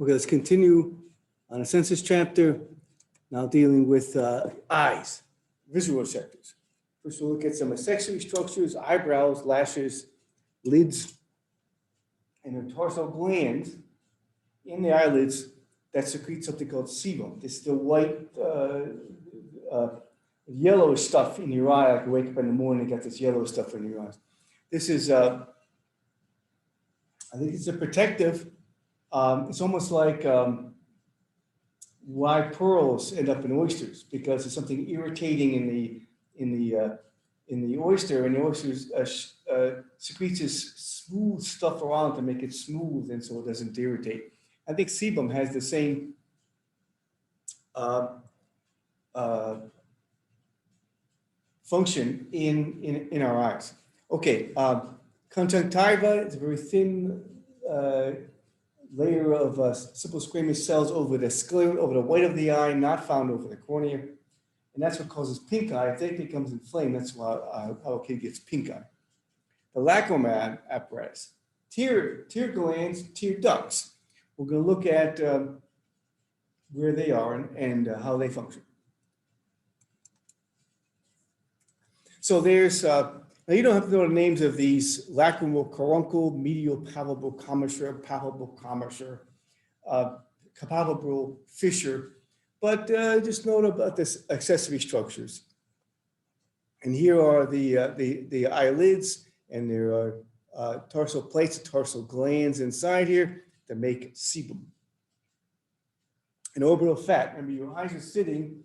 Okay, let's continue on a senses chapter, now dealing with eyes, visual receptors. First, we'll look at some accessory structures, eyebrows, lashes, lids, and the dorsal glands in the eyelids that secrete something called sebum. This is the white, yellow stuff in your eye. Like you wake up in the morning, you got this yellow stuff in your eyes. This is, I think it's a protective. It's almost like why pearls end up in oysters, because there's something irritating in the oyster, and the oyster secretes this smooth stuff around to make it smooth, and so it doesn't irritate. I think sebum has the same function in our eyes. Okay, conjunctiva is a very thin layer of simple squamous cells over the sclera, over the white of the eye, not found over the cornea. And that's what causes pink eye. If that becomes inflamed, that's why how a kid gets pink eye. The lacrimal apparatus, tear glands, tear ducts. We're going to look at where they are and how they function. So there's, now you don't have to know the names of these: lacrimal caruncle, medial palpebral commissure, palpebral fissure, but just note about this accessory structures. And here are the eyelids, and there are tarsal plates, tarsal glands inside here that make sebum. An orbital fat. Remember, your eyes are sitting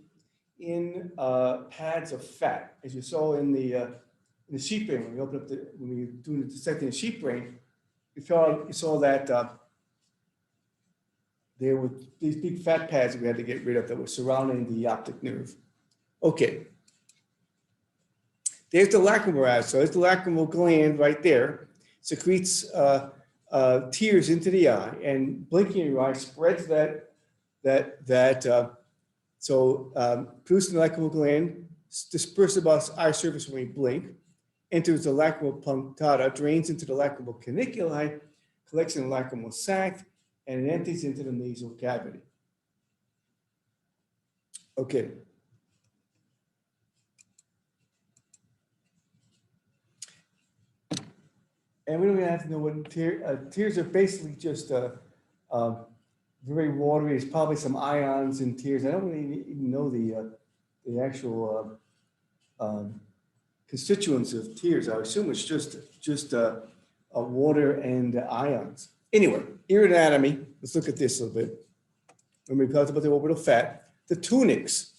in pads of fat, as you saw in the sheep brain. When we open up when we were doing the dissecting the sheep brain, you saw that there were these big fat pads that we had to get rid of that were surrounding the optic nerve. Okay. There's the lacrimal apparatus. So there's the lacrimal gland right there. Secretes tears into the eye, and blinking your eye spreads producing the lacrimal gland, disperses about eye surface when we blink, enters the lacrimal punctata, drains into the lacrimal caniculi, collects in the lacrimal sac, and it empties into the nasal cavity. Okay. And we don't even have to know what tears are. Basically just very watery. There's probably some ions in tears. I don't really even know the actual constituents of tears. I assume it's just water and ions. Anyway, ear anatomy. Let's look at this a little bit. When we talked about the orbital fat, the tunics.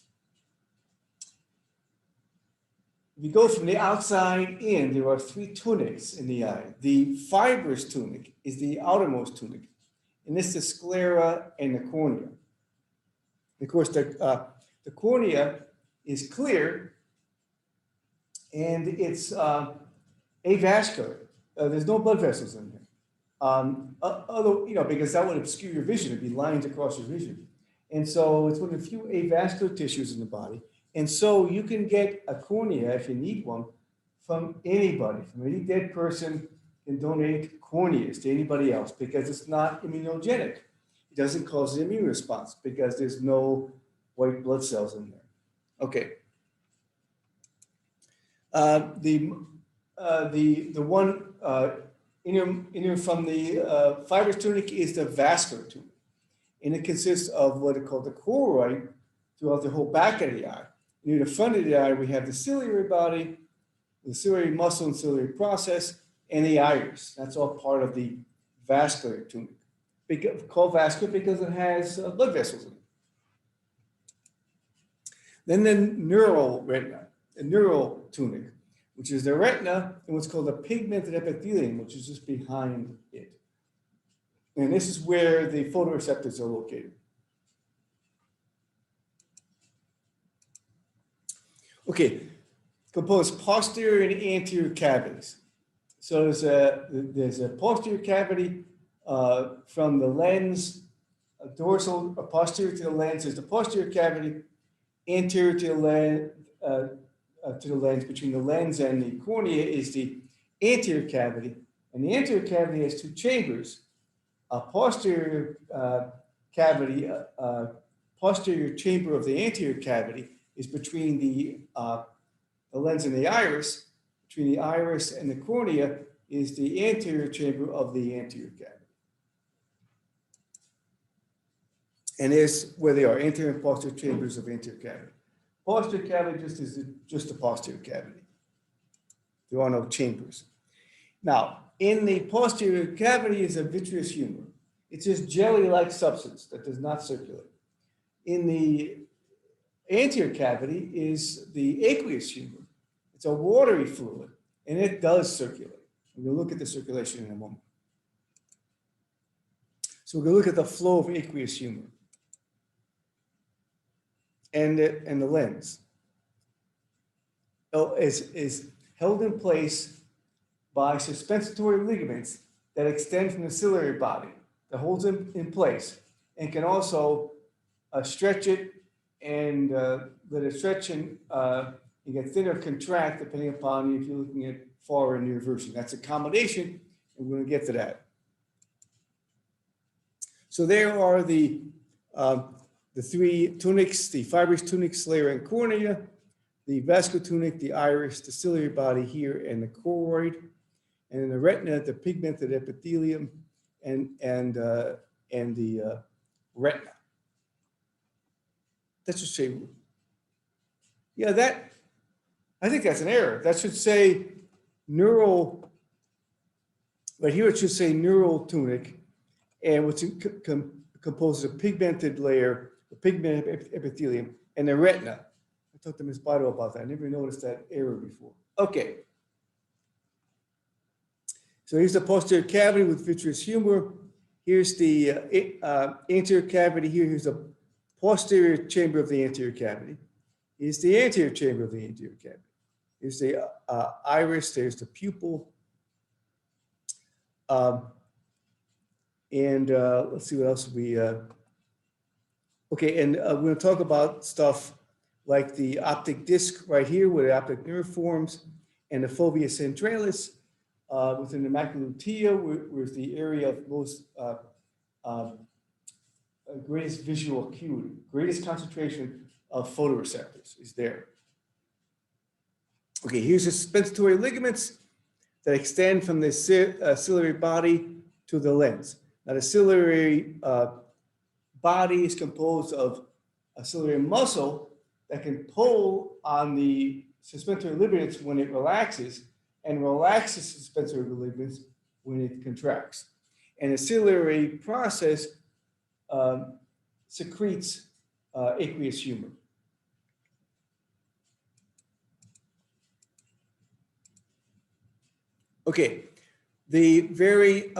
If you go from the outside in, there are three tunics in the eye. The fibrous tunic is the outermost tunic, and this is the sclera and the cornea. Of course, the cornea is clear, and it's avascular. There's no blood vessels in there. Because that would obscure your vision. It'd be lines across your vision. And so it's one of the few avascular tissues in the body. And so you can get a cornea, if you need one, from anybody, from any dead person, and donate corneas to anybody else, because it's not immunogenic. It doesn't cause an immune response because there's no white blood cells in there. Okay. The one inner from the fibrous tunic is the vascular tunic, and it consists of what are called the choroid throughout the whole back of the eye. Near the front of the eye, we have the ciliary body, the ciliary muscle and ciliary process, and the iris. That's all part of the vascular tunic. Called vascular because it has blood vessels in it. Then the neural retina, the neural tunic, which is the retina and what's called the pigmented epithelium, which is just behind it. And this is where the photoreceptors are located. Okay, compose posterior and anterior cavities. So there's a posterior cavity from the lens, dorsal, posterior to the lens is the posterior cavity, anterior to the lens, between the lens and the cornea is the anterior cavity. And the anterior cavity has two chambers, a posterior cavity, posterior chamber of the anterior cavity is between the lens and the iris. Between the iris and the cornea is the anterior chamber of the anterior cavity. And there's where they are, anterior and posterior chambers of anterior cavity. Posterior cavity just a posterior cavity. There are no chambers. Now, in the posterior cavity is a vitreous humor. It's this jelly-like substance that does not circulate. In the anterior cavity is the aqueous humor. It's a watery fluid, and it does circulate. We'll look at the circulation in a moment. So we're going to look at the flow of aqueous humor and the lens. Is held in place by suspensory ligaments that extend from the ciliary body, that holds it in place, and can also stretch it and let it stretch and get thin or contract depending upon if you're looking at far or near version. That's accommodation, and we're going to get to that. So there are the three tunics, the fibrous tunic, sclera, and cornea, the vascular tunic, the iris, the ciliary body here, and the choroid, and in the retina, the pigmented epithelium, and the retina. That should say, yeah, I think that's an error. That should say neural, but here it should say neural tunic, and what's composed of pigmented layer, the pigmented epithelium, and the retina. I talked to Ms. Bado about that. I never noticed that error before. Okay. So here's the posterior cavity with vitreous humor. Here's the anterior cavity here. Here's the posterior chamber of the anterior cavity. Here's the anterior chamber of the anterior cavity. Here's the iris. There's the pupil. Let's see what else we. Okay, and we're going to talk about stuff like the optic disc right here, where the optic nerve forms, and the fovea centralis within the macula lutea, where's the area of most greatest visual acuity, greatest concentration of photoreceptors is there. Okay, here's the suspensory ligaments that extend from the ciliary body to the lens. Now, the ciliary body is composed of a ciliary muscle that can pull on the suspensory ligaments when it relaxes and relaxes suspensory ligaments when it contracts. And the ciliary process secretes aqueous humor. Okay, the very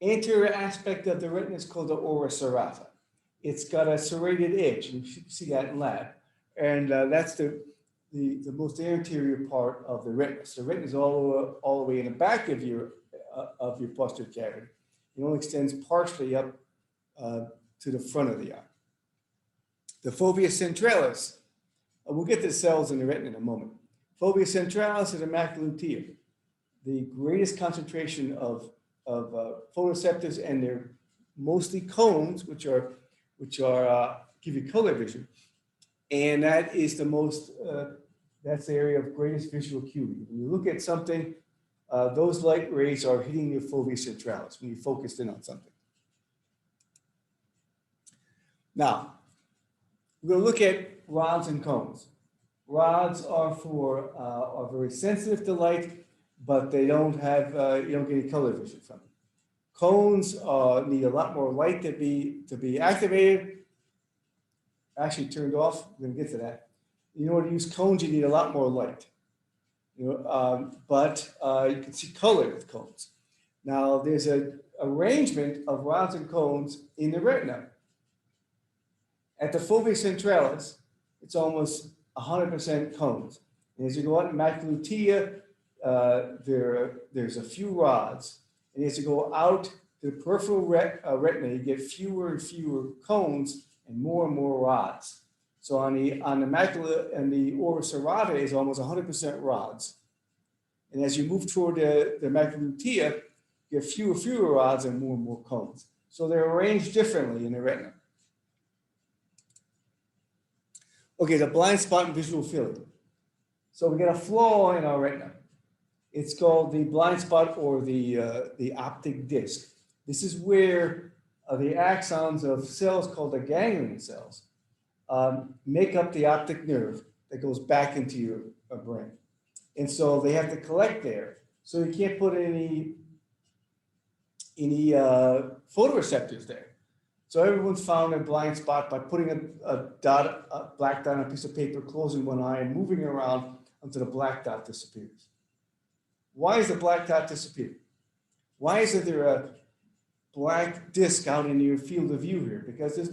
anterior aspect of the retina is called the ora serrata. It's got a serrated edge, and you see that in lab. And that's the most anterior part of the retina. So the retina is all the way in the back of your posterior cavity. It only extends partially up to the front of the eye. The fovea centralis, we'll get to the cells in the retina in a moment. Fovea centralis is a macula lutea, the greatest concentration of photoreceptors, and they're mostly cones, which give you color vision, and that is the most. That's the area of greatest visual acuity. When you look at something, those light rays are hitting your fovea centralis when you focused in on something. Now, we're going to look at rods and cones. Rods are very sensitive to light, but they don't have you don't get any color vision from them. Cones need a lot more light to be activated. Actually turned off. We're going to get to that. In order to use cones, you need a lot more light. But you can see color with cones. Now, there's an arrangement of rods and cones in the retina. At the fovea centralis, it's almost 100% cones. And as you go out in macula lutea, there's a few rods. And as you go out to the peripheral retina, you get fewer and fewer cones and more rods. So on the macula and the ora serrata is almost 100% rods. And as you move toward the macula lutea, you you have fewer rods and more cones. So they're arranged differently in the retina. Okay, the blind spot and visual field. So we get a flaw in our retina. It's called the blind spot or the optic disc. This is where the axons of cells called the ganglion cells make up the optic nerve that goes back into your brain. And so they have to collect there. So you can't put any photoreceptors there. So everyone's found a blind spot by putting a black dot on a piece of paper, closing one eye and moving it around until the black dot disappears. Why is the black dot disappear? Why isn't there a black disc out in your field of view here? Because there's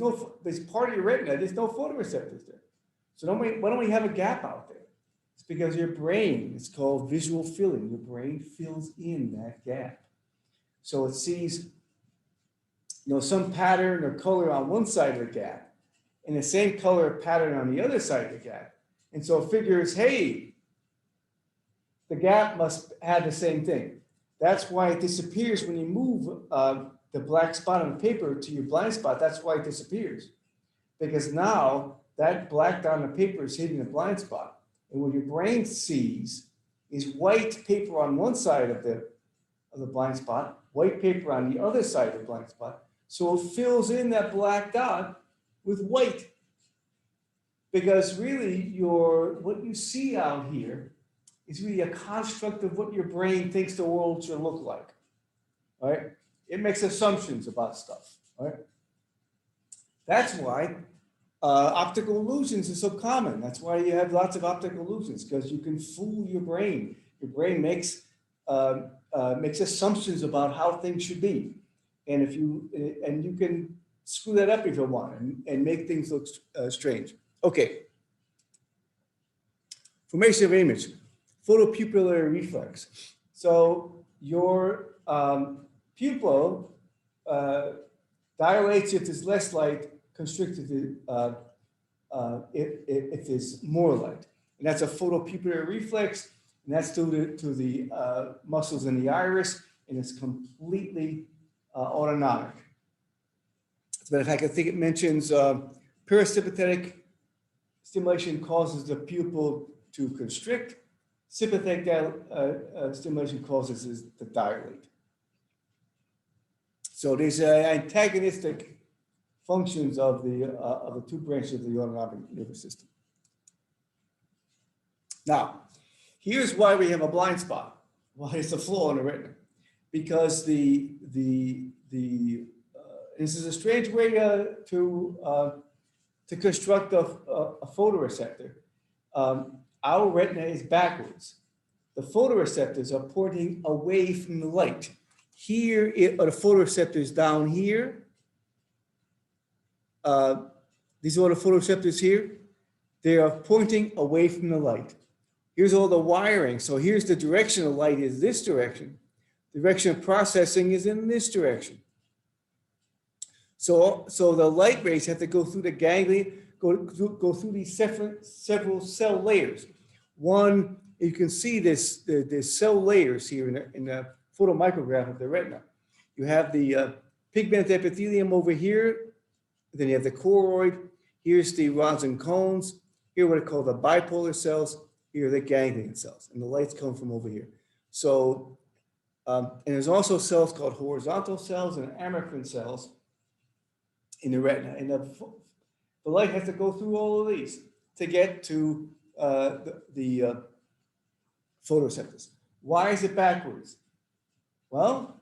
part of your retina, there's no photoreceptors there. So why don't we have a gap out there? It's because your brain, it's called visual filling. Your brain fills in that gap. So it sees some pattern or color on one side of the gap and the same color or pattern on the other side of the gap. And so it figures, hey, the gap must have the same thing. That's why it disappears when you move the black spot on the paper to your blind spot. That's why it disappears. Because now that black dot on the paper is hitting the blind spot. And what your brain sees is white paper on one side of the blind spot, white paper on the other side of the blind spot. So it fills in that black dot with white. Because really what you see out here is really a construct of what your brain thinks the world should look like. Right? It makes assumptions about stuff. Right? That's why optical illusions are so common. That's why you have lots of optical illusions, because you can fool your brain. Your brain makes assumptions about how things should be, and you can screw that up if you want and make things look strange. Okay. Formation of image, photopupillary reflex. So your pupil dilates if there's less light, constricted if there's more light. And that's a photopupillary reflex, and that's due to the muscles in the iris, and it's completely autonomic. As a matter of fact, I think it mentions parasympathetic stimulation causes the pupil to constrict. Sympathetic stimulation causes it to dilate. So there's antagonistic functions of the two branches of the autonomic nervous system. Now, here's why we have a blind spot. Why it's a flaw in the retina? Because this is a strange way to construct a photoreceptor. Our retina is backwards. The photoreceptors are pointing away from the light. Here are the photoreceptors down here. These are the photoreceptors here. They are pointing away from the light. Here's all the wiring. So here's the direction of light is this direction. The direction of processing is in this direction. So the light rays have to go through the ganglia, go through these several cell layers. One, you can see there's cell layers here in the photomicrograph of the retina. You have the pigment epithelium over here. Then you have the choroid. Here's the rods and cones. Here are what are called the bipolar cells. Here are the ganglion cells. And the lights come from over here. So, and there's also cells called horizontal cells and amacrine cells in the retina. And the light has to go through all of these to get to the photoreceptors. Why is it backwards? Well,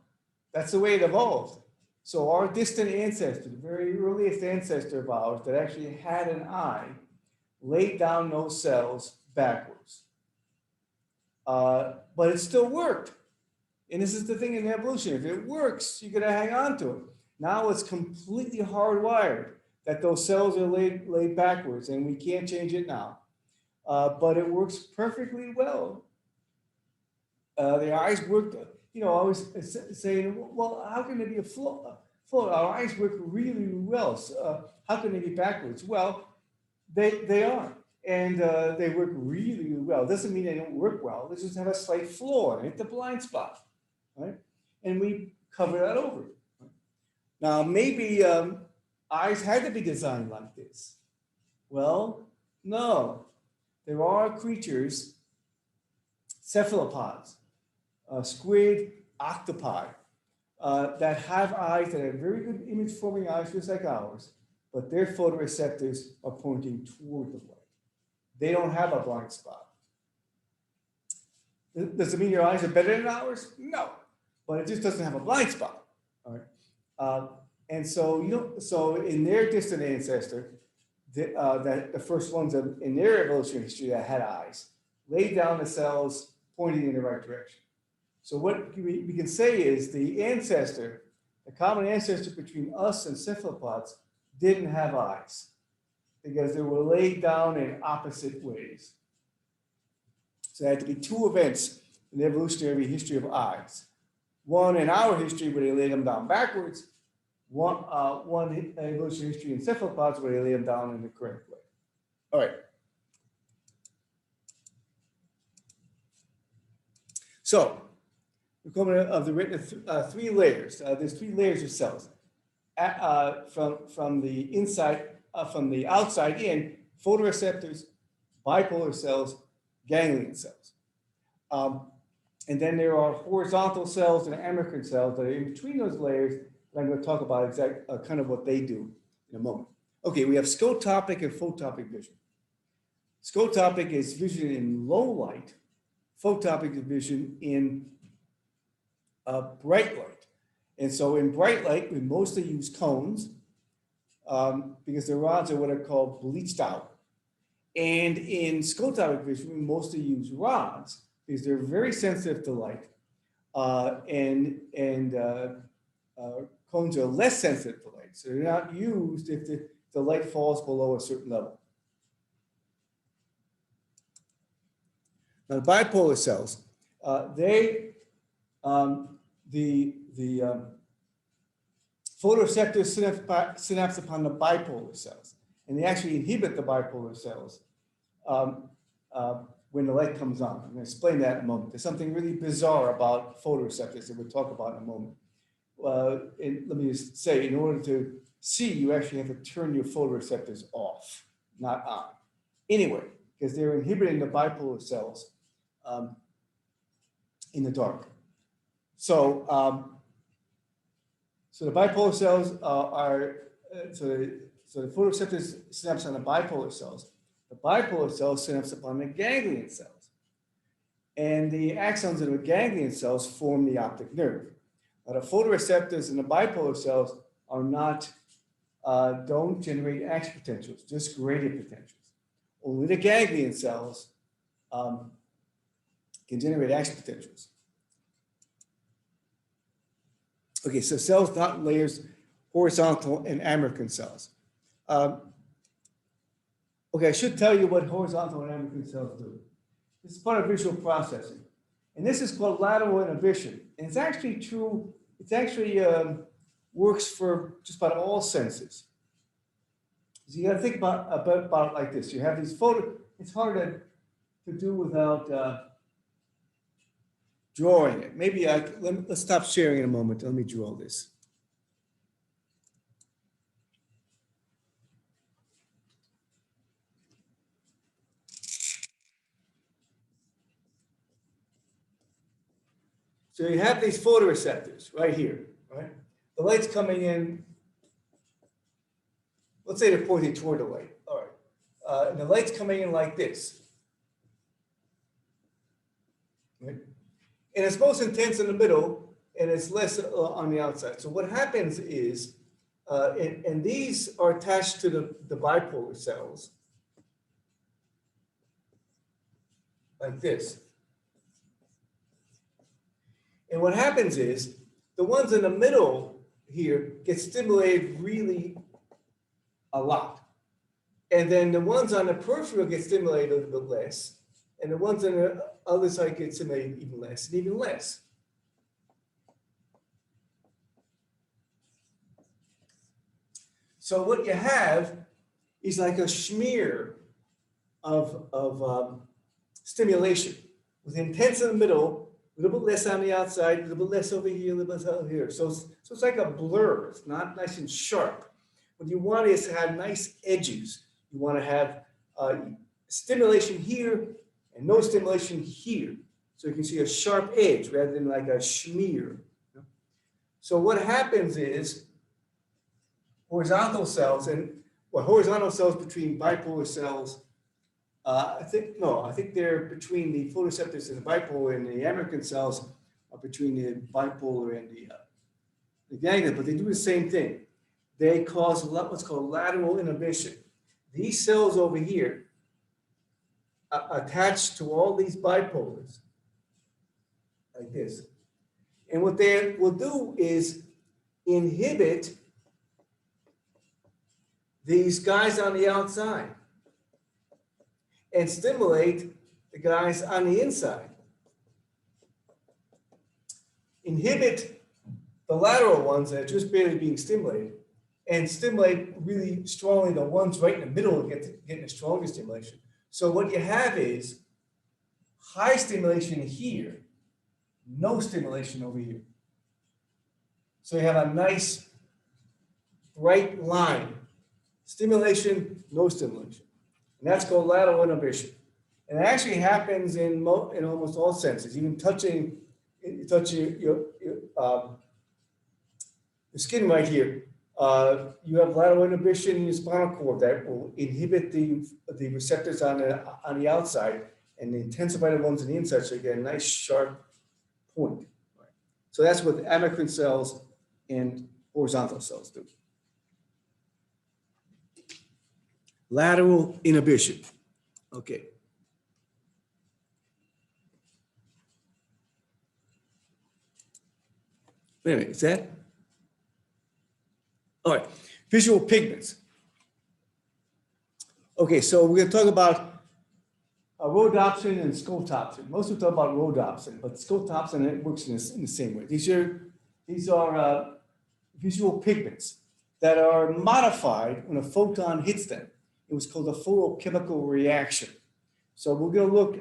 that's the way it evolved. So our distant ancestor, the very earliest ancestor of ours that actually had an eye, laid down those cells backwards. But it still worked. And this is the thing in evolution. If it works, you're going to hang on to it. Now it's completely hardwired that those cells are laid backwards, and we can't change it now. But it works perfectly well. The eyes work, I was saying, well, how can there be a flaw? Our eyes work really well. So, how can they be backwards? Well, they are. And they work really, really well. Doesn't mean they don't work well. They just have a slight flaw in it, the blind spot, right? and we cover that over. Now, maybe eyes had to be designed like this. Well, no. There are creatures, cephalopods, squid, octopi, that have eyes that are very good image-forming eyes, just like ours, but their photoreceptors are pointing toward the light. They don't have a blind spot. Does it mean your eyes are better than ours? No, but it just doesn't have a blind spot. All right, and so so in their distant ancestor, that the first ones in their evolutionary history that had eyes laid down the cells pointing in the right direction. So what we can say is the common ancestor between us and cephalopods didn't have eyes because they were laid down in opposite ways. So there had to be two events in the evolutionary history of eyes. One in our history where they laid them down backwards, one evolutionary history in cephalopods where they lay them down in the correct way. All right. So we're coming of the written three layers. There's 3 layers of cells. From the inside, from the outside in, photoreceptors, bipolar cells, ganglion cells. And then there are horizontal cells and amacrine cells that are in between those layers. And I'm going to talk about kind of what they do in a moment. Okay, we have scotopic and photopic vision. Scotopic is vision in low light. Photopic is vision in bright light. And so in bright light, we mostly use cones because the rods are what are called bleached out. And in scotopic vision, we mostly use rods because they're very sensitive to light. Cones are less sensitive to light. So they're not used if the light falls below a certain level. Now, the bipolar cells, the photoreceptors synapse upon the bipolar cells, and they actually inhibit the bipolar cells when the light comes on. I'm going to explain that in a moment. There's something really bizarre about photoreceptors that we'll talk about in a moment. Let me just say, in order to see, you actually have to turn your photoreceptors off, not on. Anyway, because they're inhibiting the bipolar cells in the dark. So the bipolar cells so the photoreceptors synapse on the bipolar cells. The bipolar cells synapse upon the ganglion cells. And the axons of the ganglion cells form the optic nerve. Now, the photoreceptors in the bipolar cells are not, don't generate action potentials, just gradient potentials. Only the ganglion cells can generate action potentials. Okay, so cells, not layers, horizontal and amacrine cells. Okay, I should tell you what horizontal and amacrine cells do. This is part of visual processing. And this is called lateral inhibition. And it's actually true, it actually works for just about all senses. So you gotta think about it like this. You have these it's hard to do without drawing it. Maybe let's stop sharing in a moment. Let me draw this. So you have these photoreceptors right here, right? The light's coming in. Let's say they're pointing toward the light. All right. And the light's coming in like this. Right? And it's most intense in the middle, and it's less on the outside. So what happens is, and these are attached to the bipolar cells, like this. And what happens is, the ones in the middle here get stimulated really a lot. And then the ones on the peripheral get stimulated a little bit less. And the ones on the other side get stimulated even less and even less. So what you have is like a smear of stimulation with intense in the middle, A little bit less on the outside, a little bit less over here, a little bit less over here. So it's like a blur. It's not nice and sharp. What you want is to have nice edges. You want to have stimulation here and no stimulation here. So you can see a sharp edge rather than like a schmear. So what happens is horizontal cells horizontal cells between bipolar cells, I think they're between the photoreceptors and the bipolar, and the American cells are between the bipolar and the ganglion, but they do the same thing. They cause what's called lateral inhibition. These cells over here attach to all these bipolars like this. And what they will do is inhibit these guys on the outside and stimulate the guys on the inside. Inhibit the lateral ones that are just barely being stimulated and stimulate really strongly the ones right in the middle getting the strongest stimulation. So what you have is high stimulation here, no stimulation over here. So you have a nice bright line. Stimulation, no stimulation. And that's called lateral inhibition. And it actually happens in almost all senses, even touching your skin right here. You have lateral inhibition in your spinal cord that will inhibit the receptors on the outside and intensify the ones on the inside, so you get a nice sharp point. So that's what the amacrine cells and horizontal cells do. Lateral inhibition. Okay. Wait a minute, is that? All right, visual pigments. Okay, so we're going to talk about rhodopsin and scotopsin. Most people talk about rhodopsin, but scotopsin, it works in the same way. These are visual pigments that are modified when a photon hits them. It was called a photochemical reaction. So we're going to look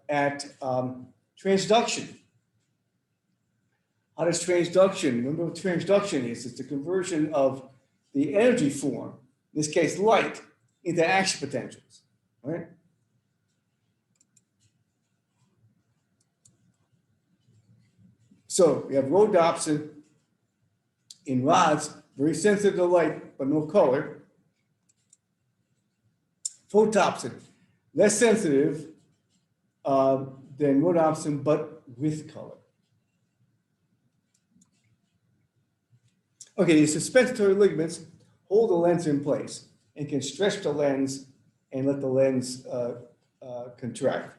at transduction. How does transduction, remember what transduction is? It's the conversion of the energy form, in this case light, into action potentials, right? So we have rhodopsin in rods, very sensitive to light, but no color. Photopsin, less sensitive than rhodopsin, but with color. Okay, these suspensory ligaments hold the lens in place and can stretch the lens and let the lens contract.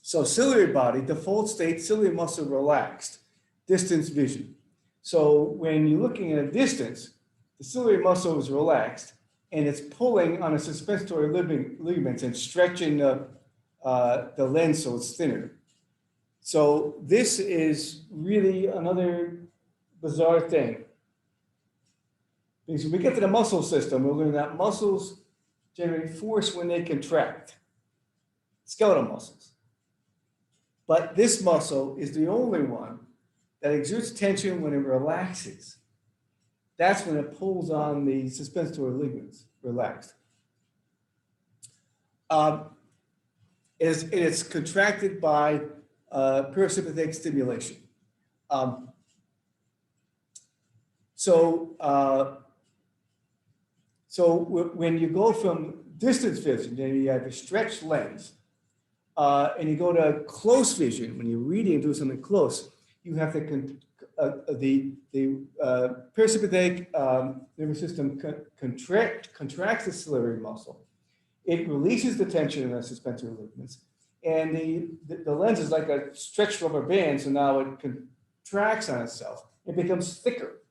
So ciliary body, default state, ciliary muscle relaxed, distance vision. So when you're looking at a distance, the ciliary muscle is relaxed and it's pulling on the suspensory ligaments and stretching the lens so it's thinner. So this is really another bizarre thing. Because when we get to the muscle system, we'll learn that muscles generate force when they contract, skeletal muscles. But this muscle is the only one that exerts tension when it relaxes. That's when it pulls on the suspensory ligaments, relaxed. It's contracted by parasympathetic stimulation. So when you go from distance vision, then you have a stretched lens, and you go to close vision, when you're reading and doing something close, you have the parasympathetic nervous system contracts the ciliary muscle. It releases the tension in the suspensory ligaments, and the lens is like a stretched rubber band, so now it contracts on itself. It becomes thicker.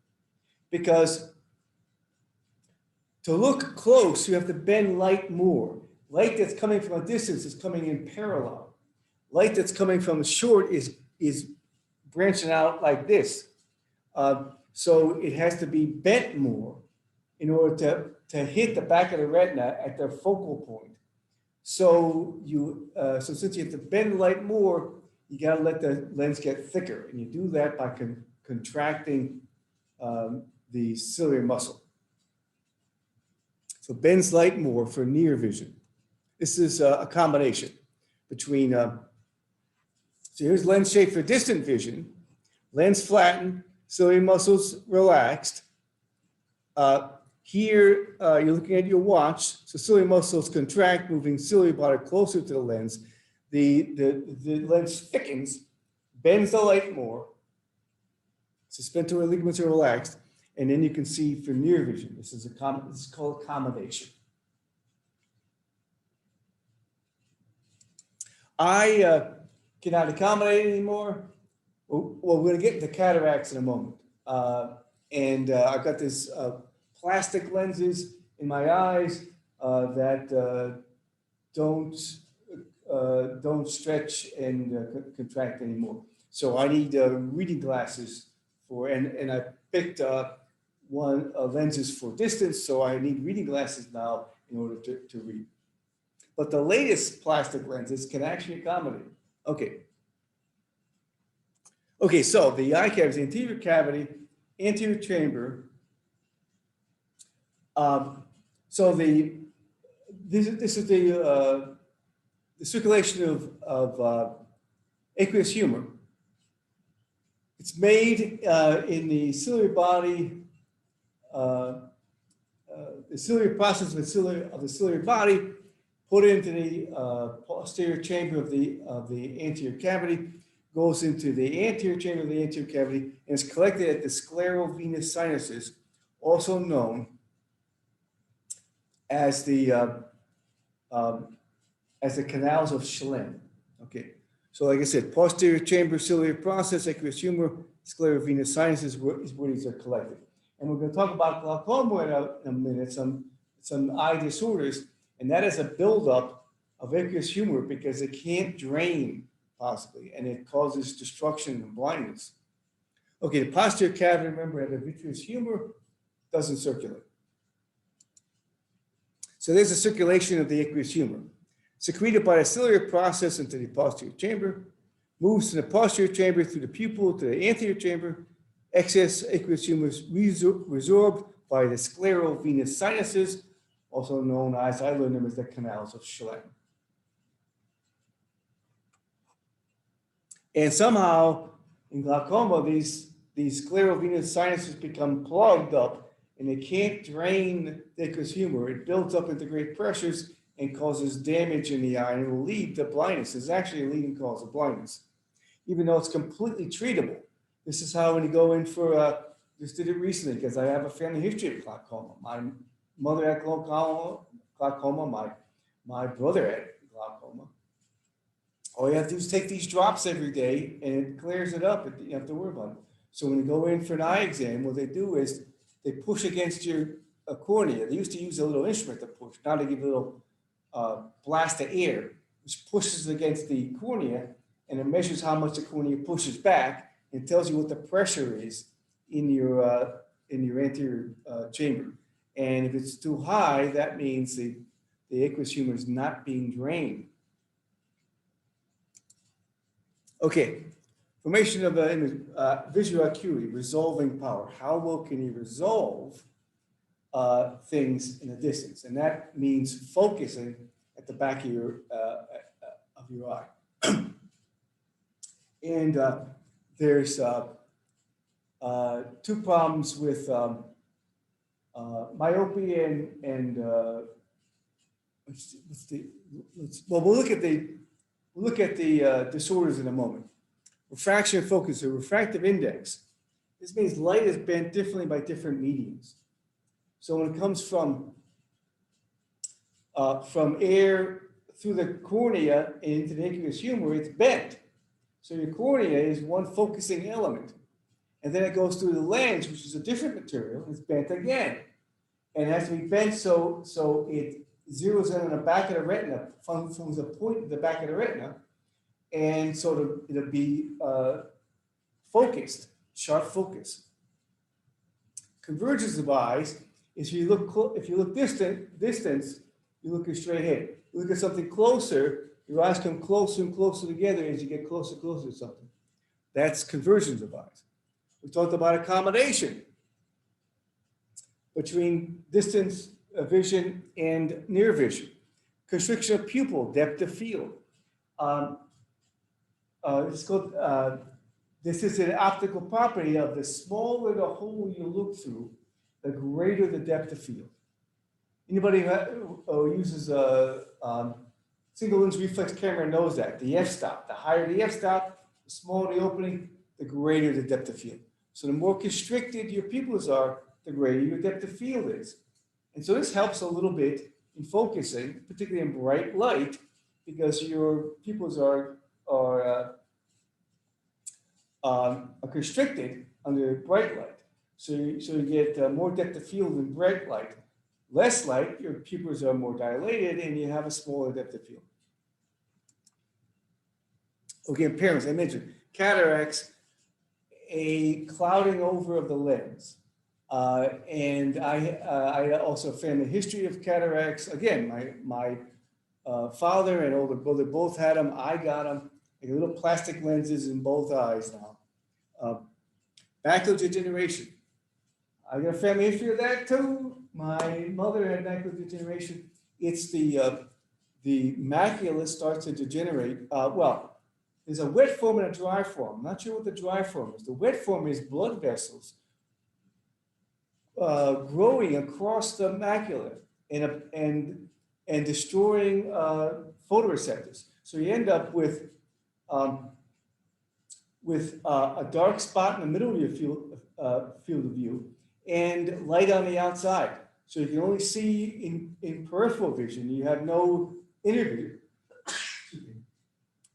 Because to look close, you have to bend light more. Light that's coming from a distance is coming in parallel. Light that's coming from short is branching out like this. So it has to be bent more in order to hit the back of the retina at the focal point. So since you have to bend light more, you got to let the lens get thicker. And you do that by contracting the ciliary muscle. So bends light more for near vision. This is a combination between, so here's lens shape for distant vision, lens flattened, ciliary muscles relaxed. Here, you're looking at your watch, so ciliary muscles contract, moving ciliary body closer to the lens. The lens thickens, bends the light more, suspensory ligaments are relaxed, and then you can see for near vision. This is called accommodation. I cannot accommodate anymore. Well, we're going to get into cataracts in a moment. I've got this plastic lenses in my eyes that don't stretch and contract anymore. So I need reading glasses and I picked lenses for distance, so I need reading glasses now in order to read. But the latest plastic lenses can actually accommodate. Okay, so the eye cavity, the anterior cavity, anterior chamber. So this is the circulation of aqueous humor. It's made in the ciliary body, the ciliary process of the ciliary body, put into the posterior chamber of the anterior cavity, goes into the anterior chamber of the anterior cavity, and is collected at the sclerovenous sinuses, also known as the canals of Schlemm. Okay, so like I said, posterior chamber, ciliary process, aqueous humor, sclerovenous sinuses is where these are collected. And we're going to talk about glaucoma in a minute, some eye disorders, and that is a buildup of aqueous humor because it can't drain possibly, and it causes destruction and blindness. Okay, the posterior cavity, remember, had a vitreous humor, doesn't circulate. So there's a circulation of the aqueous humor, secreted by the ciliary process into the posterior chamber, moves from the posterior chamber through the pupil to the anterior chamber. Excess aqueous humor is resorbed by the sclerovenous sinuses, also known as, I learned them as the canals of Schlemm. And somehow in glaucoma, these sclerovenous sinuses become plugged up and they can't drain the aqueous humor. It builds up into great pressures and causes damage in the eye, and it will lead to blindness. It's actually a leading cause of blindness, even though it's completely treatable. This is how when you go in for, just did it recently because I have a family history of glaucoma. My mother had glaucoma, my brother had glaucoma. All you have to do is take these drops every day and it clears it up. You don't have to worry about it. So when you go in for an eye exam, what they do is they push against your cornea. They used to use a little instrument to push. Now they give a little blast of air, which pushes against the cornea, and it measures how much the cornea pushes back and tells you what the pressure is in your anterior chamber. And if it's too high, that means the aqueous humor is not being drained. Okay, formation of visual acuity, resolving power. How well can you resolve things in a distance? And that means focusing at the back of your eye. And there's two problems with myopia and we'll look at the disorders in a moment. Refraction and focus, a refractive index. This means light is bent differently by different mediums. So when it comes from air through the cornea and into the aqueous humor, it's bent. So your cornea is one focusing element. And then it goes through the lens, which is a different material, and it's bent again. And it has to be bent so it zeroes in on the back of the retina, forms a point at the back of the retina, and so it'll be focused, sharp focus. Convergence of eyes is if you look distance, you're looking straight ahead. You look at something closer, Your eyes come closer and closer together as you get closer and closer to something. That's convergence of eyes. We talked about accommodation between distance vision and near vision. Constriction of pupil, depth of field. Um, it's called, this is an optical property of the smaller the hole you look through, the greater the depth of field. Anybody who uses a single lens reflex camera knows that. The f-stop, the higher the f-stop, the smaller the opening, the greater the depth of field. So the more constricted your pupils are, the greater your depth of field is. And so this helps a little bit in focusing, particularly in bright light, because your pupils are constricted under bright light. So you get more depth of field in bright light. Less light, your pupils are more dilated and you have a smaller depth of field. Okay, impairments, I mentioned cataracts, a clouding over of the lens. And I also found the history of cataracts. Again, my father and older brother both had them. I got them. I got little plastic lenses in both eyes now. Macular degeneration. I got a family history of that too. My mother had macular degeneration. It's the macula starts to degenerate. Well, there's a wet form and a dry form. I'm not sure what the dry form is. The wet form is blood vessels growing across the macula and destroying photoreceptors. So you end up with a dark spot in the middle of your field of view and light on the outside. So you can only see in peripheral vision. You have no inner vision.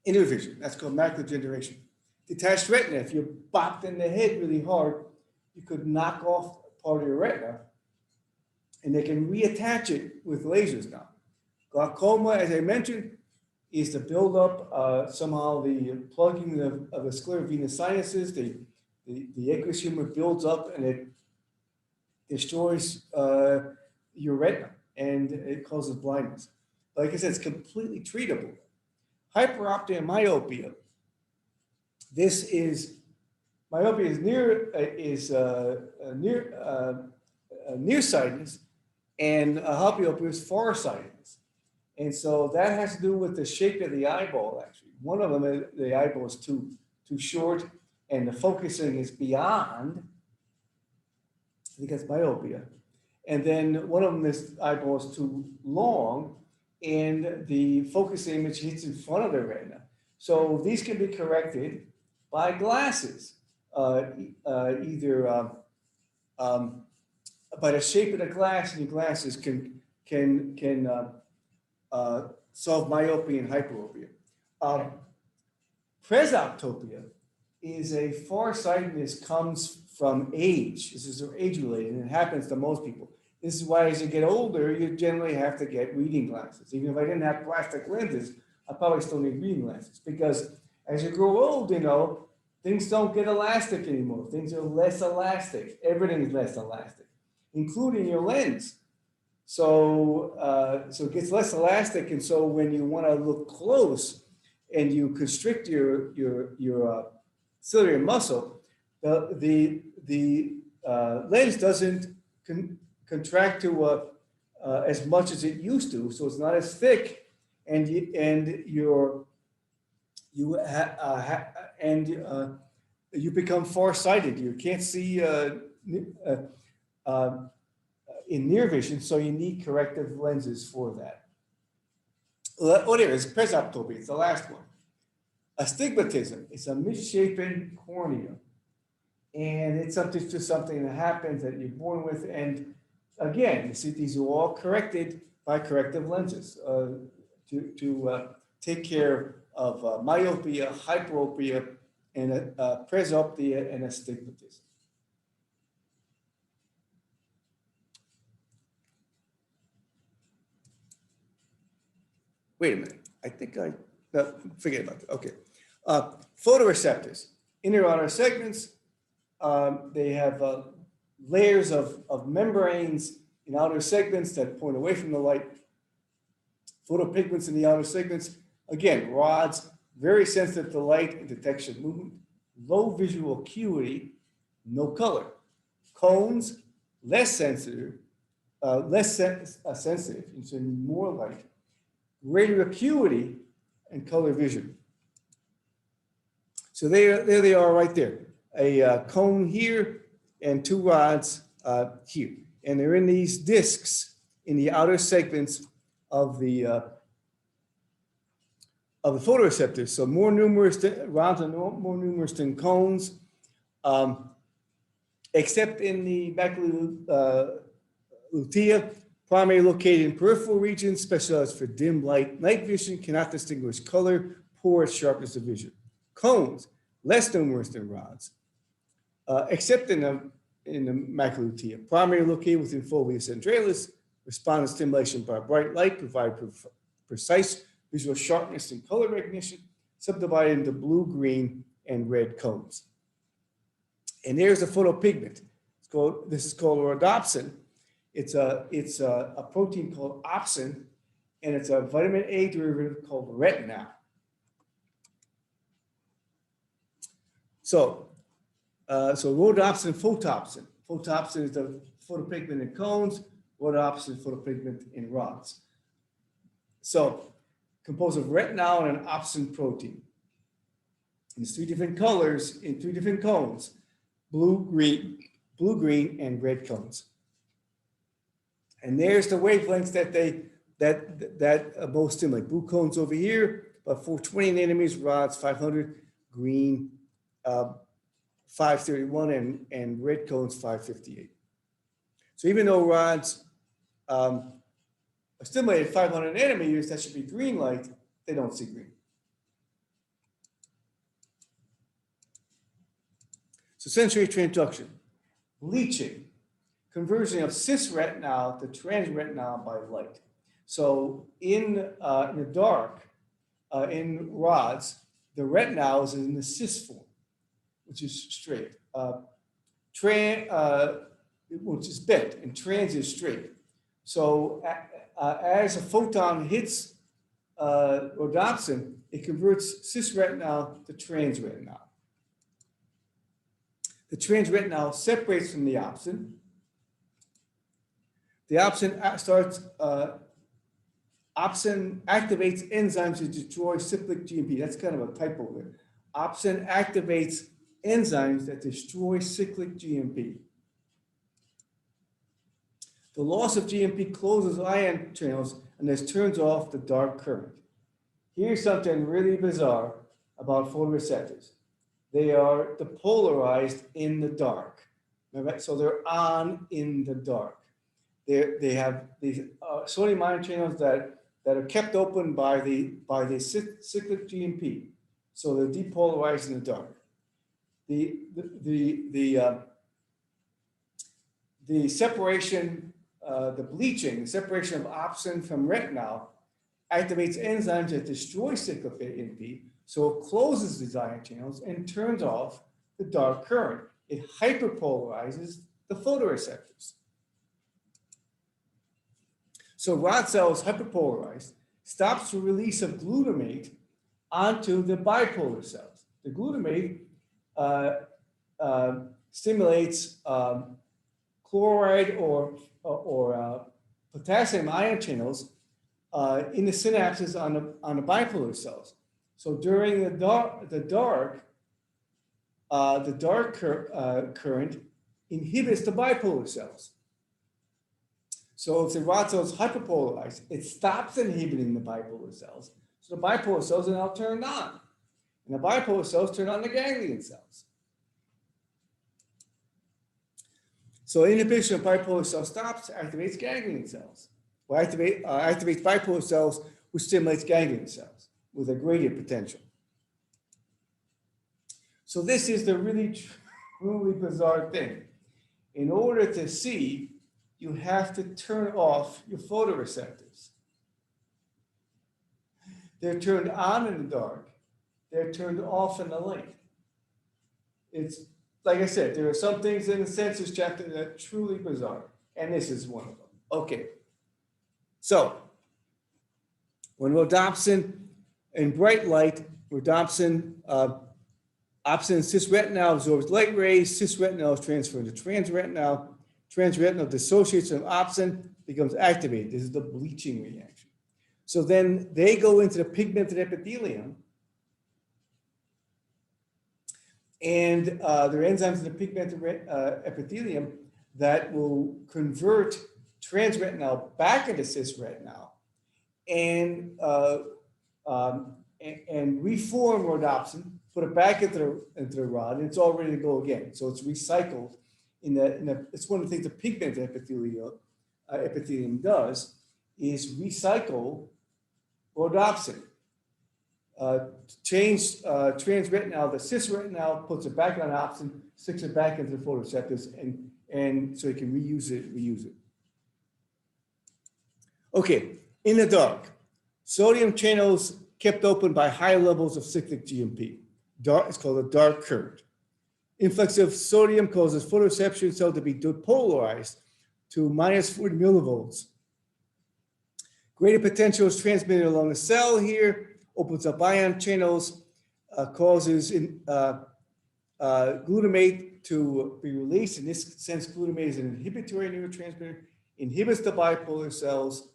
Inner vision, that's called macular degeneration. Detached retina, if you're bopped in the head really hard, you could knock off part of your retina and they can reattach it with lasers now. Glaucoma, as I mentioned, is the buildup, somehow the plugging of the sclerovenous sinuses, the aqueous humor builds up and it destroys your retina and it causes blindness. Like I said, it's completely treatable. Hyperopia and myopia. This is myopia is nearsightedness, and hyperopia is farsightedness. And so that has to do with the shape of the eyeball. Actually, one of them, the eyeball is too short, and the focusing is beyond. I think that's myopia. And then one of them is eyeball is too long, and the focus image hits in front of the retina. So these can be corrected by glasses, either by the shape of the glass, and your glasses can solve myopia and hyperopia. Presbyopia is a farsightedness comes from age. This is age-related, and it happens to most people. This is why as you get older, you generally have to get reading glasses. Even if I didn't have plastic lenses, I probably still need reading glasses because as you grow old, you know, things don't get elastic anymore. Things are less elastic. Everything is less elastic, including your lens. So, so it gets less elastic, and so when you want to look close and you constrict your ciliary muscle, the lens doesn't contract to as much as it used to, so it's not as thick, and you become farsighted. You can't see in near vision, so you need corrective lenses for that. Oh, there is presbyopia. It's the last one. Astigmatism. It's a misshapen cornea, and it's just something that happens that you're born with. And again, you see, these are all corrected by corrective lenses to take care of myopia, hyperopia, and presbyopia and astigmatism. Wait a minute. I think no, forget about that. Okay. Photoreceptors. Inner outer segments. They have layers of membranes in outer segments that point away from the light. Photopigments in the outer segments Again, rods, very sensitive to light and detection of movement, low visual acuity, no color. Cones, less sensitive, sensitive, and so need more light, greater acuity, and color vision. So there they are right there. A cone here and two rods here. And they're in these discs in the outer segments of the photoreceptors. So more numerous, rods are more numerous than cones, except in the macula primarily located in peripheral regions, specialized for dim light, night vision, cannot distinguish color, poor sharpness of vision. Cones, less numerous than rods, except in the macula lutea, primarily located within fovea centralis, respond to stimulation by bright light, provide precise visual sharpness and color recognition, subdivided into blue, green, and red cones. And there's a photopigment. This is called rhodopsin. It's a protein called opsin, and it's a vitamin A derivative called retinal. So rhodopsin, photopsin. Photopsin is the photopigment in cones. Rhodopsin is photopigment in rods. So composed of retinal and an opsin protein. There's three different colors in three different cones: blue, green, and red cones. And there's the wavelengths that both stimulate. Blue cones over here, about 420 nanometers, rods 500, green 531, and red cones 558. So even though rods are stimulated 500 nanometers, that should be green light, they don't see green. So sensory transduction, bleaching, conversion of cisretinal to transretinal by light. So in the dark, in rods, the retinal is in the cis form, which is straight, which is bent, and trans is straight. So as a photon hits rhodopsin, it converts cisretinal to transretinal. The transretinal separates from the opsin. The opsin activates enzymes to destroy cyclic GMP. That's kind of a typo there. Opsin activates enzymes that destroy cyclic GMP. The loss of GMP closes ion channels and this turns off the dark current. Here's something really bizarre about photoreceptors. They are depolarized in the dark. So they're on in the dark. They have these sodium ion channels that are kept open by the cyclic GMP. So they're depolarized in the dark. The separation, the bleaching, the separation of opsin from retinal activates enzymes that destroy cyclic GMP. So it closes these ion channels and turns off the dark current. It hyperpolarizes the photoreceptors. So rod cells hyperpolarized, stops the release of glutamate onto the bipolar cells. The glutamate stimulates chloride or potassium ion channels in the synapses on the bipolar cells. So during the dark current inhibits the bipolar cells. So if the rod cell is hyperpolarized, it stops inhibiting the bipolar cells. So the bipolar cells are now turned on. And the bipolar cells turn on the ganglion cells. So inhibition of bipolar cell stops, activates ganglion cells. Well, activates bipolar cells, which stimulates ganglion cells with a gradient potential. So this is the really, truly bizarre thing. In order to see, you have to turn off your photoreceptors. They're turned on in the dark. They're turned off in the light. It's, like I said, there are some things in the senses chapter that are truly bizarre, and this is one of them. Okay, so when rhodopsin In bright light, rhodopsin, opsin cisretinal absorbs light rays, cisretinal is transferred to transretinal, transretinal dissociates from opsin, becomes activated. This is the bleaching reaction. So then they go into the pigmented epithelium, and there are enzymes in the pigmented epithelium that will convert transretinal back into cisretinal and reform rhodopsin, put it back into the rod, and it's all ready to go again. So it's recycled. It's one of the things the pigmented epithelium does is recycle rhodopsin. Change transretinal to cisretinal, puts it back on opsin, sticks it back into the photoreceptors, and so you can reuse it. Okay, in the dark, sodium channels kept open by high levels of cyclic GMP. It's called a dark current. Influx of sodium causes photoreception cell to be depolarized to minus 40 millivolts. Greater potential is transmitted along the cell here, opens up ion channels, causes glutamate to be released. In this sense, glutamate is an inhibitory neurotransmitter, inhibits the bipolar cells,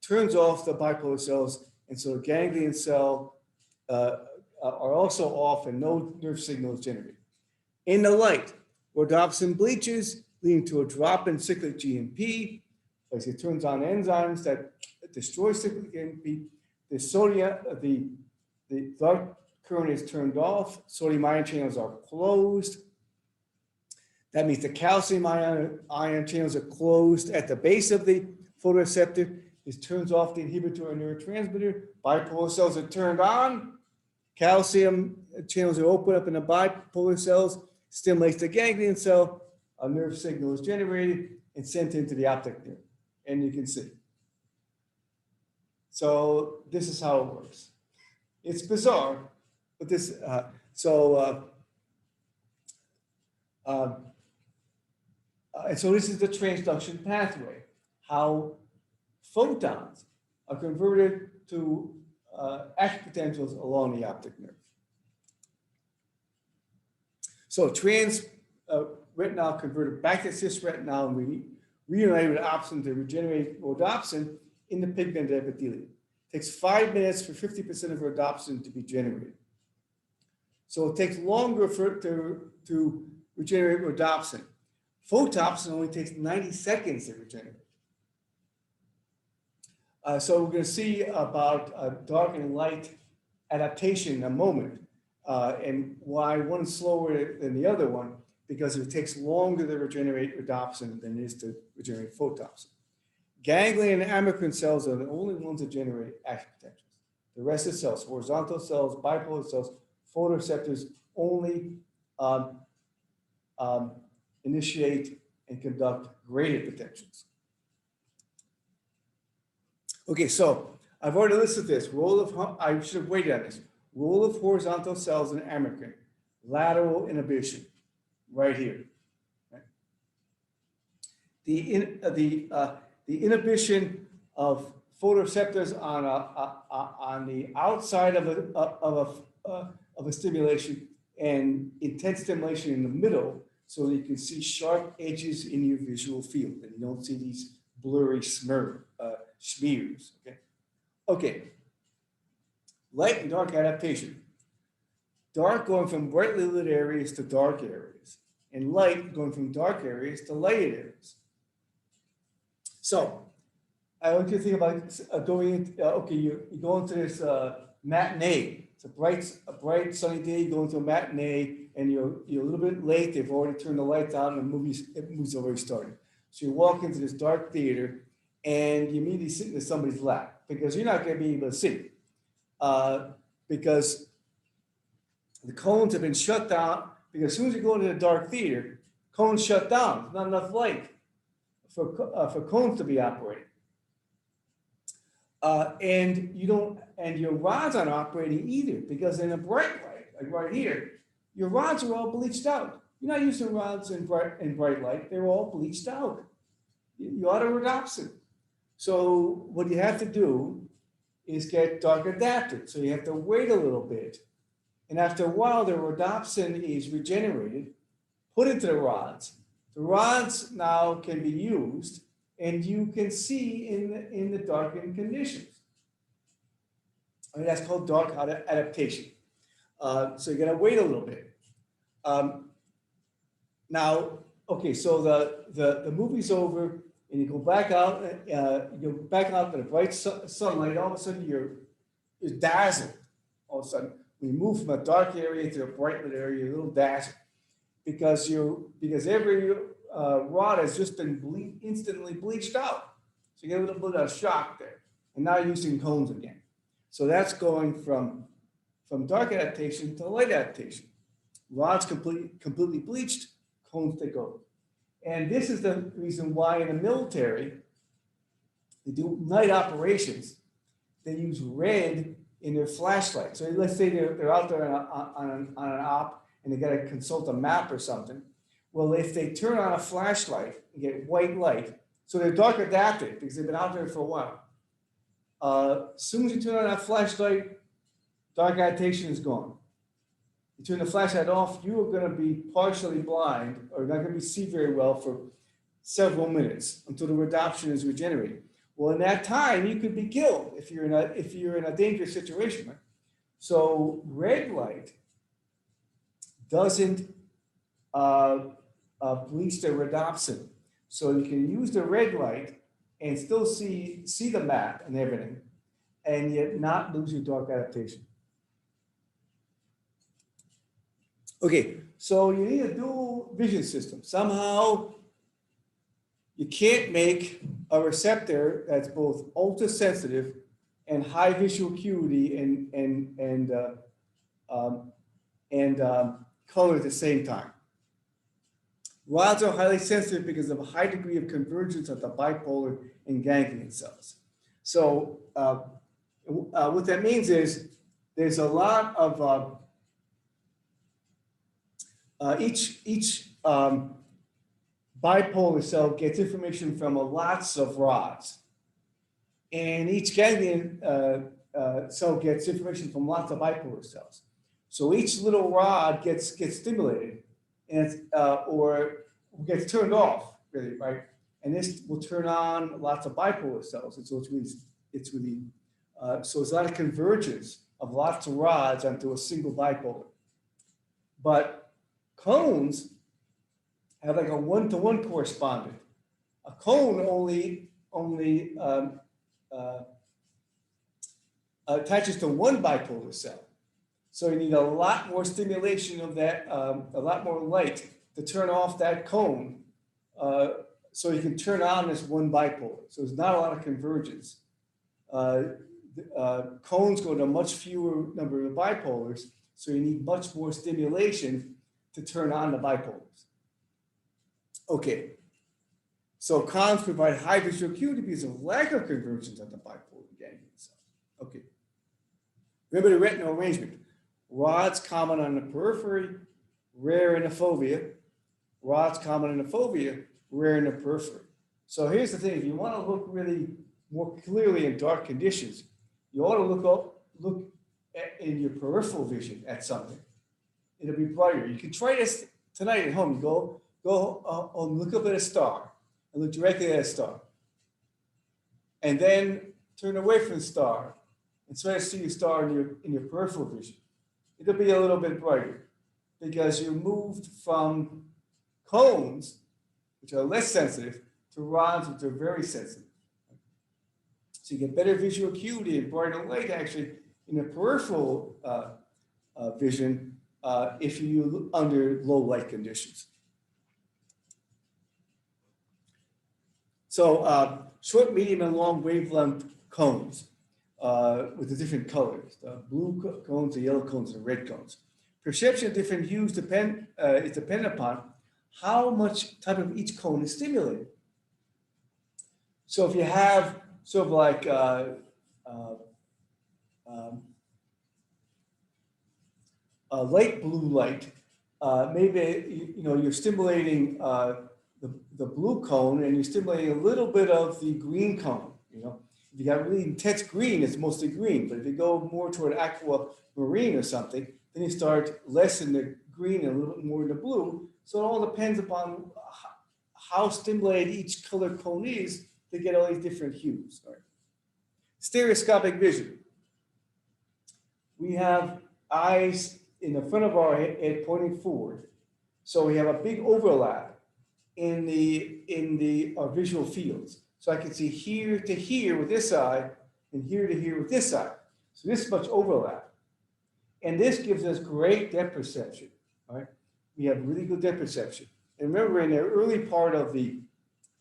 turns off the bipolar cells, and so the ganglion cell are also off and no nerve signal is generated. In the light, rhodopsin bleaches, leading to a drop in cyclic GMP, as it turns on enzymes that destroy cyclic GMP. The sodium, the dark current is turned off, sodium ion channels are closed. That means the calcium ion channels are closed at the base of the photoreceptor. This turns off the inhibitory neurotransmitter. Bipolar cells are turned on. Calcium channels are opened up in the bipolar cells, stimulates the ganglion cell. A nerve signal is generated and sent into the optic nerve. And you can see. So this is how it works. It's bizarre, but this, and so this is the transduction pathway, how photons are converted to active potentials along the optic nerve. So transretinal converted back to cisretinal and reunited with opsin to regenerate rhodopsin in the pigmented epithelium. It takes 5 minutes for 50% of rhodopsin to be generated. So it takes longer to regenerate rhodopsin. Photopsin only takes 90 seconds to regenerate. So we're going to see about dark and light adaptation in a moment, and why one is slower than the other one, because it takes longer to regenerate rhodopsin than it is to regenerate photopsin. Ganglion and amacrine cells are the only ones that generate active potentials. The rest of the cells, horizontal cells, bipolar cells, photoreceptors, only initiate and conduct graded potentials. Okay, so I've already listed this. I should have waited on this. Role of horizontal cells in amacrine, lateral inhibition, right here. Right? The inhibition of photoreceptors on the outside of a stimulation, and intense stimulation in the middle, so that you can see sharp edges in your visual field, and you don't see these blurry smears. Okay. Okay. Light and dark adaptation. Dark going from brightly lit areas to dark areas, and light going from dark areas to lighted areas. So I want you to think about going into, okay, you go into this matinee. It's a bright sunny day, you go into a matinee, and you're a little bit late. They've already turned the lights on, and the movie's already started. So you walk into this dark theater, and you immediately sit in somebody's lap, because you're not going to be able to see, because the cones have been shut down. Because as soon as you go into the dark theater, cones shut down. There's not enough light for cones to be operating. And your rods aren't operating either, because in a bright light, like right here, your rods are all bleached out. You're not using rods in bright light; they're all bleached out. You ought to rhodopsin. So what you have to do is get dark adapted. So you have to wait a little bit. And after a while, the rhodopsin is regenerated, put into the rods. The rods now can be used, and you can see in the darkened conditions. I mean, that's called dark adaptation. So you got to wait a little bit. Now, okay, so the movie's over, and you go back out. You go back out to the bright sunlight. All of a sudden, you're dazzled. All of a sudden, when you move from a dark area to a bright lit area, you're a little dazzled because every rod has just been instantly bleached out. So you get a little bit of shock there, and now you're using cones again. So that's going from dark adaptation to light adaptation. Rods completely bleached, cones take over. And this is the reason why in the military, they do night operations. They use red in their flashlight. So let's say they're out there on an op and they got to consult a map or something. Well, if they turn on a flashlight and get white light, so they're dark adapted because they've been out there for a while. As soon as you turn on that flashlight, dark adaptation is gone. You turn the flashlight off, you are going to be partially blind or not going to see very well for several minutes until the rhodopsin is regenerated. Well, in that time, you could be killed if you're in a dangerous situation. Right? So red light doesn't bleach the rhodopsin. So you can use the red light and still see the map and everything, and yet not lose your dark adaptation. Okay, so you need a dual vision system. Somehow you can't make a receptor that's both ultra sensitive and high visual acuity and color at the same time. Rods are highly sensitive because of a high degree of convergence of the bipolar and ganglion cells. So what that means is there's a lot of each bipolar cell gets information from lots of rods, and each ganglion cell gets information from lots of bipolar cells. So each little rod gets stimulated, and or gets turned off, really, right? And this will turn on lots of bipolar cells, and so it's really so it's a lot of convergence of lots of rods onto a single bipolar. But cones have like a one-to-one correspondent. A cone only attaches to one bipolar cell. So you need a lot more stimulation of that, a lot more light to turn off that cone so you can turn on this one bipolar. So there's not a lot of convergence. Cones go to a much fewer number of bipolars, so you need much more stimulation to turn on the bipolars. Okay, so cones provide high visual acuity because of lack of convergence at the bipolar ganglion cells. Okay, remember the retinal arrangement. Rods common on the periphery, rare in the fovea. Rods common in the fovea, rare in the periphery. So here's the thing: if you want to look really more clearly in dark conditions, you ought to look in your peripheral vision at something. It'll be brighter. You can try this tonight at home. Go look up at a star and look directly at a star, and then turn away from the star and try to see the star in your peripheral vision. It'll be a little bit brighter because you moved from cones, which are less sensitive, to rods, which are very sensitive. So you get better visual acuity and brighter light actually in the peripheral vision if you look under low light conditions. So short, medium, and long wavelength cones with the different colors, the blue cones, the yellow cones, and the red cones. Perception of different hues is dependent upon how much type of each cone is stimulated. So if you have sort of like a light blue light, maybe you're stimulating the blue cone and you're stimulating a little bit of the green cone. If you got really intense green, it's mostly green. But if you go more toward aquamarine or something, then you start less in the green and a little bit more in the blue. So it all depends upon how stimulated each color cone is to get all these different hues. Right? Stereoscopic vision. We have eyes in the front of our head pointing forward. So we have a big overlap in our visual fields. So I can see here to here with this eye and here to here with this eye. So this much overlap. And this gives us great depth perception, right? We have really good depth perception. And remember in the early part of the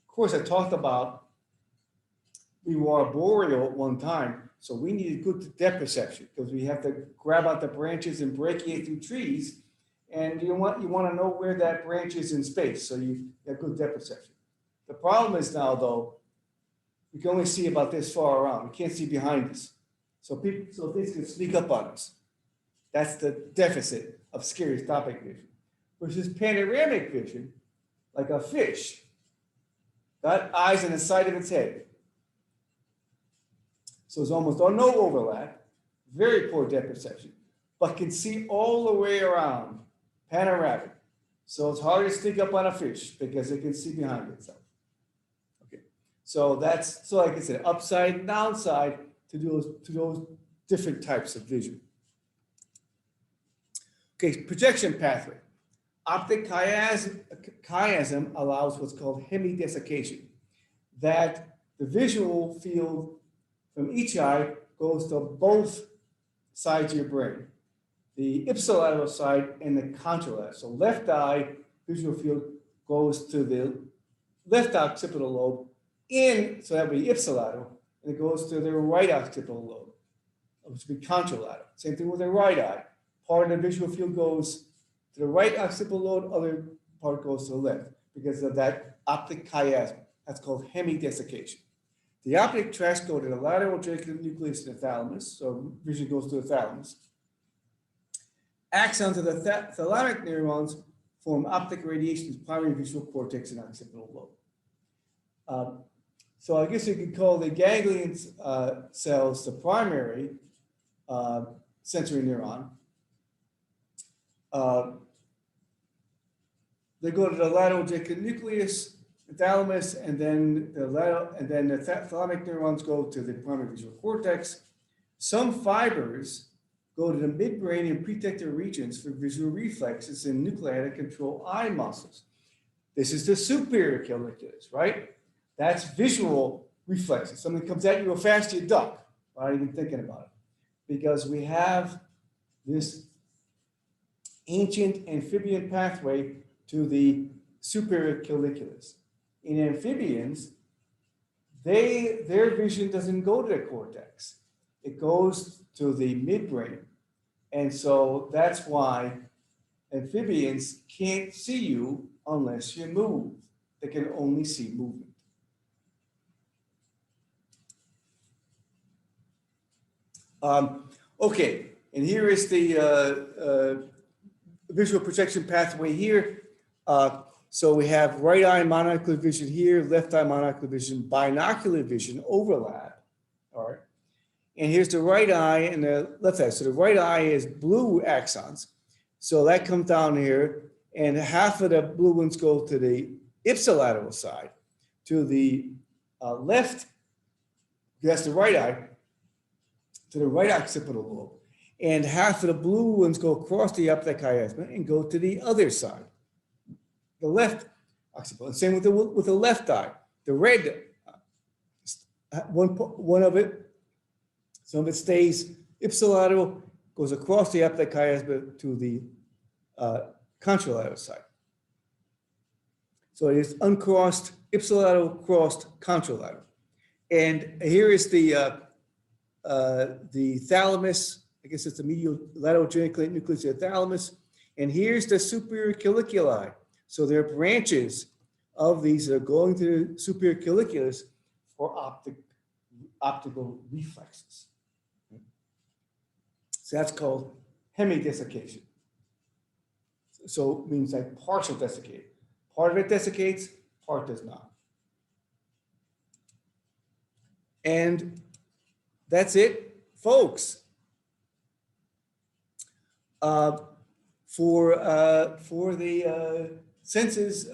course I talked about we were arboreal at one time, so we needed good depth perception because we have to grab out the branches and brachiate through trees, and you want to know where that branch is in space, so you have good depth perception. The problem is now, though, we can only see about this far around. We can't see behind us, so things can sneak up on us. That's the deficit of stereoscopic vision. Versus panoramic vision, like a fish, got eyes on the side of its head. So there's almost no overlap, very poor depth perception, but can see all the way around, panoramic. So it's hard to sneak up on a fish because it can see behind itself. Okay, so that's, so like I said, upside and downside to those different types of vision. Okay, projection pathway. Optic chiasm allows what's called hemidesiccation, that the visual field from each eye goes to both sides of your brain, the ipsilateral side and the contralateral. So left eye visual field goes to the left occipital lobe so that would be ipsilateral, and it goes to the right occipital lobe, which would be contralateral. Same thing with the right eye. Part of the visual field goes to the right occipital lobe, other part goes to the left because of that optic chiasm. That's called hemidesiccation. The optic tracts go to the lateral genicular nucleus in the thalamus, so vision goes to the thalamus. Axons of the thalamic neurons form optic radiation's primary visual cortex and occipital lobe. So I guess you could call the ganglion cells the primary sensory neuron. They go to the lateral genicular nucleus, the thalamus, and then the thalamic neurons go to the primary visual cortex. Some fibers go to the midbrain and pretector regions for visual reflexes and nuclei to control eye muscles. This is the superior colliculus, right? That's visual reflexes. Something comes at you real fast, you duck, without even thinking about it. Because we have this ancient amphibian pathway to the superior colliculus. In amphibians, their vision doesn't go to the cortex. It goes to the midbrain. And so that's why amphibians can't see you unless you move. They can only see movement. Okay, and here is the visual projection pathway here. So we have right eye monocular vision here, left eye monocular vision, binocular vision overlap, all right? And here's the right eye and the left eye. So the right eye is blue axons. So that comes down here, and half of the blue ones go to the ipsilateral side, to the left, that's the right eye, to the right occipital lobe. And half of the blue ones go across the optic chiasm and go to the other side, the left occipital. And same with the left eye, the red, one of it, some of it stays ipsilateral, goes across the optic chiasm to the contralateral side. So it is uncrossed, ipsilateral, crossed, contralateral. And here is the thalamus. I guess it's the medial lateral geniculate nucleus of the thalamus. And here's the superior colliculi. So there are branches of these that are going to the superior colliculus for optical reflexes. So that's called hemidesiccation. So it means like partial desiccate. Part of it desiccates, part does not. And that's it, folks. For the senses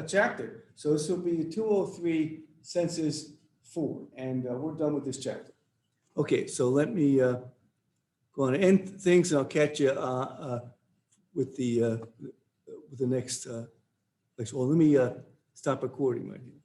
chapter. So this will be 203 senses 4, and we're done with this chapter. Okay, so let me go on and end things, and I'll catch you with the next. Well, let me stop recording right here.